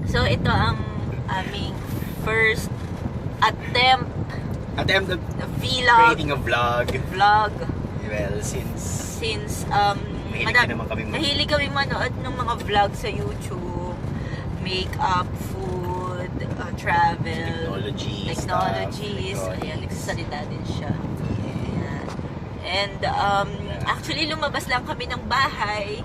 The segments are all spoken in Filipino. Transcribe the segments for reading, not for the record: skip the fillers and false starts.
So ito ang aming first attempt of vlog. creating a vlog. Well, since mahilig kami manood ng mga vlog sa YouTube, makeup, food, travel, technologies. Stuff, Ayan, nagsasalita din siya. Ayan. And actually lumabas lang kami ng bahay.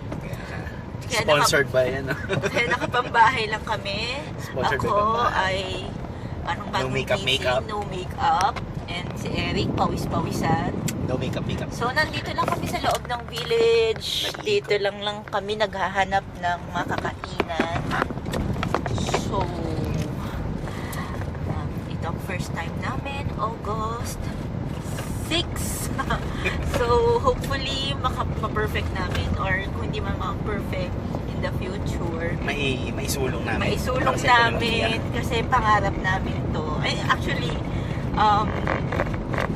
Kaya sponsored by ano? Kaya nakapambahay lang kami. Sponsored by Ako pambahay. ay parang bagong makeup. no makeup. And si Eric, pawis-pawisan. No makeup. So, nandito lang kami sa loob ng village. Dito lang kami naghahanap ng makakainan. So, ito ang first time namin, August 6. So, hopefully, ma-perfect namin or kung hindi man ma-perfect in the future. May sulong namin. Maisulong namin kasi pangarap namin to. Ay, actually,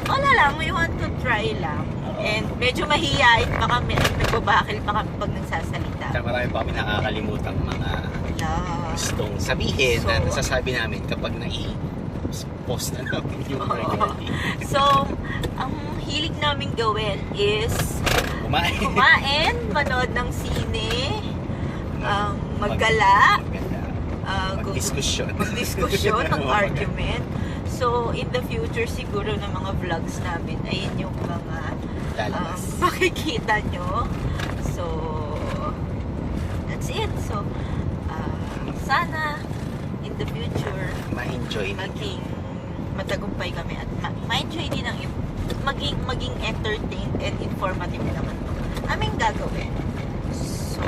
wala lang, we want to try lang. And medyo mahihain pa kami at nagbabakil pa kami pag nagsasalita. Tsaka marami pa kami nakakalimutang mga gustong sabihin na nasasabi namin kapag post na namin yung recording. So, ang hilig namin gawin is kumain, manood ng sine, maggala, magdiskusyon ng argument. So, in the future siguro ng mga vlogs namin, ayun yung mga makikita nyo. So, that's it. So, sana in the future maging matagumpay kami at ma-enjoy din ang maging entertained and informative naman to aming gagawin. So,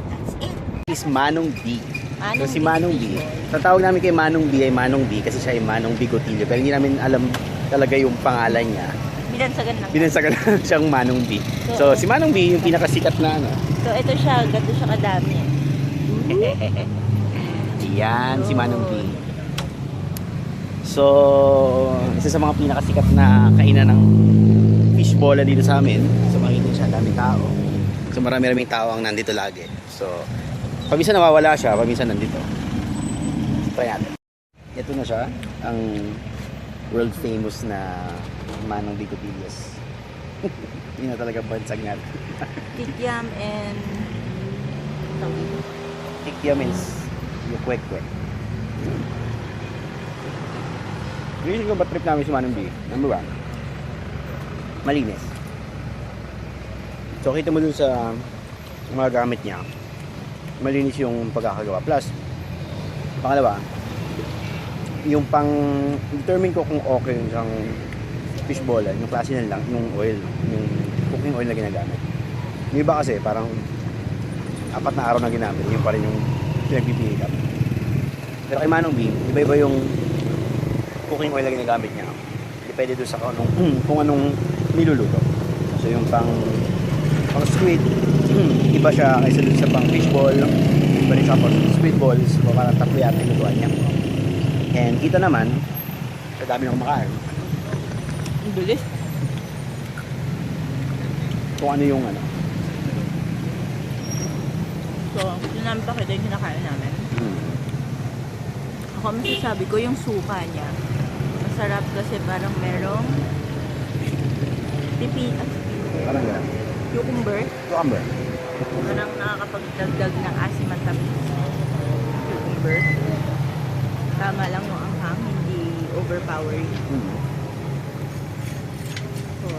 that's it. Is Manong B. So si Manong B, Fishball. sa tawag namin kay Manong B ay Manong B kasi siya ay Manong Bigotillo. Pero hindi namin alam talaga yung pangalan niya. Binansagan lang siyang Manong B. So si Manong B yung pinakasikat na ano. So ito siya, ganito siya kadami. Yan, si Manong B. So, isa sa mga pinakasikat na kainan ng fishbola dito sa amin. So makikita siya, daming tao. So marami-raming tao ang nandito lagi. So, paminsan nawawala siya, paminsan nandito. Try natin. Ito na siya, ang world famous na Manong Bigotillos. Yun na talaga bansag natin. Kikiam and Kikiam is yung kwek-kwek. Really ko ba trip namin si Manong B? Number 1, malinis. So kita mo dun sa mga gamit niya, malinis yung pagkakagawa. Plus, pangalawa, yung determine ko kung okay yung isang fishbola, yung klase na lang, yung oil, yung cooking oil na ginagamit. Yung iba kasi, parang 4 na araw na ginamit, yun pa rin yung pinagpipili kami. Pero kay Manong B, iba-iba yung cooking oil na ginagamit niya. Depende doon sa kung anong niluluto. So yung pang squid, iba siya kaysa dun sa pang fishball, iba rin siya pang squid balls, o parang tatlo yata yung lutuan niya. And kita naman, sa dami ng kumakain. ang bilis. Kung ano yung ano. So, yun namin pakita yung kinakain namin. Ako masasabi ko yung suka niya. Masarap kasi parang merong pipita. Parang gano'n. Cucumber. Parang nakakapagdagdag ng asim at tamis. Cucumber. Tama lang yung anghang, hindi overpowering. So,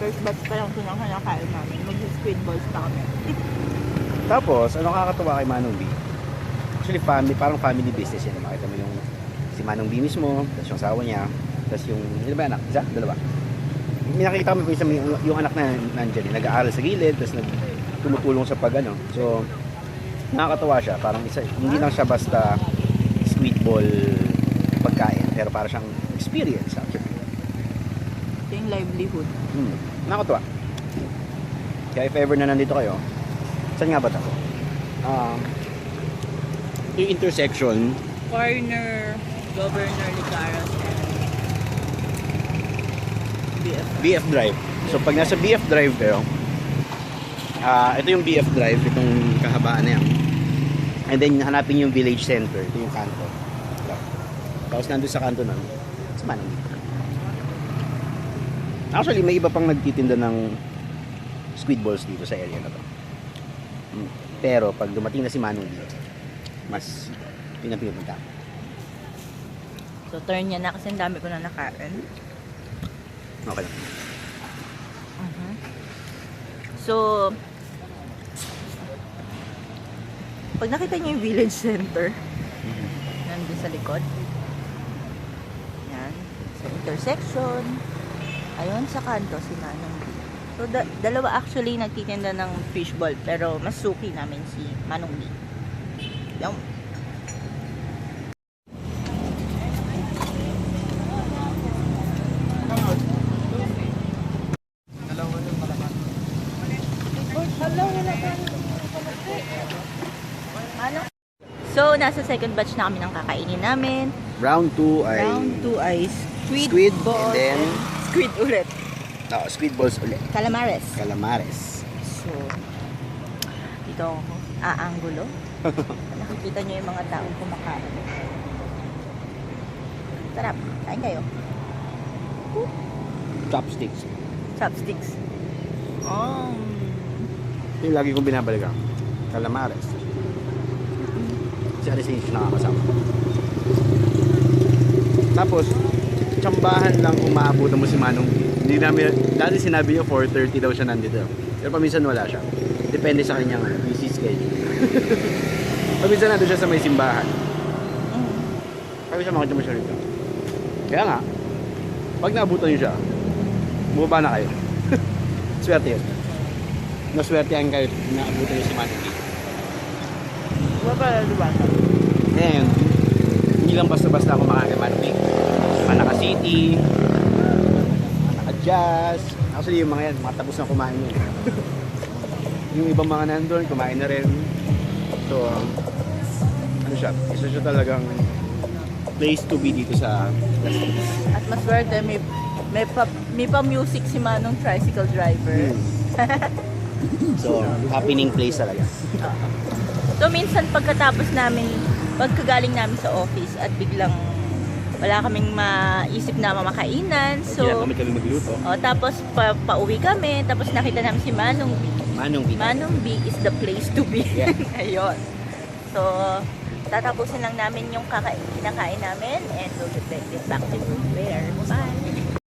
first batch pa lang ito ng kinakain namin. Mag-squid balls pa kami. Tapos, ano kakatuwa kay Manong B? Actually, parang family business yan. Makita mo yung si Manong B mismo, tapos yung asawa niya, tapos yung, ilan ba anak? Isa? Dalawa? May nakikita kami yung anak na nandiyan, nag-aaral sa gilid, tapos tumutulong sa pag-ano. So, nakakatuwa siya. Parang hindi lang siya basta sweet ball pagkain, pero para siyang experience actually. Ito yung livelihood. Nakakatuwa. Kaya if ever na nandito kayo, saan nga ba ito? Yung intersection Corner, Governor Licaras and BF Drive. So pag nasa BF Drive kayo, ito yung BF Drive, itong kahabaan na yan. And then hanapin yung village center, ito yung kanto. Tapos nandun sa kanto nun, sa Manong Beach. Actually, may iba pang nagtitinda ng squid balls dito sa area na to. Pero pag dumating na si Manong Beach, mas pinapipunta. So, turn niya na kasi ang dami ko na nakain. Okay lang. So, pag nakita niyo yung village center, nandun sa likod. Yan. Sa intersection. Ayun, sa kanto, si Manong B. So, dalawa actually nagtitinda ng fishball, pero mas suki namin si Manong B. Yung ano? So, nasa second batch na kami ng kakainin namin. Round 2 ay Round 2 ay squid, balls and then squid ulit. squid balls ulit. Calamares. Calamares. So, dito ako aanggulo. Nakikita niyo yung mga taong kumakain. Sarap. Kain kayo. Chopsticks. Chopsticks. Oh. Ito yung lagi kong binabalikan. Calamares. Si Alice yung nakakasama. Tapos, tsambahan lang umaabutan mo si Manong B. Hindi namin, dati sinabi niya 4:30 daw siya nandito. Pero paminsan wala siya. Depende sa kanyang busy schedule. Paminsan nandito siya sa may simbahan. Paminsan makita mo siya rito. Kaya nga, pag naabutan niyo siya, bumaba na kayo. Swerte yun. Naswertehan kayo na abutan niyo si Manong B. Diba pala diba? Ngayon, hindi lang basta-basta ako makakamantik. Manaka City, Manaka Jazz. Actually, yung mga yan, matapos na kumain yun. Yung ibang mga nandun, kumain na rin. So, ano siya? Isa siya talagang place to be dito sa Las Piñas. At maswerte, may pa-music si Manong tricycle driver. So, happening place talaga. So, minsan pagkatapos namin, pagkagaling namin sa office at biglang wala kaming maisip na mamakainan. So, kami magluto. tapos pauwi kami, tapos nakita namin si Manong B. Manong B. Manong B is the place to be. Yeah. Ayun. So, tatapusin lang namin yung kinakain namin and we'll get back to you there. Bye!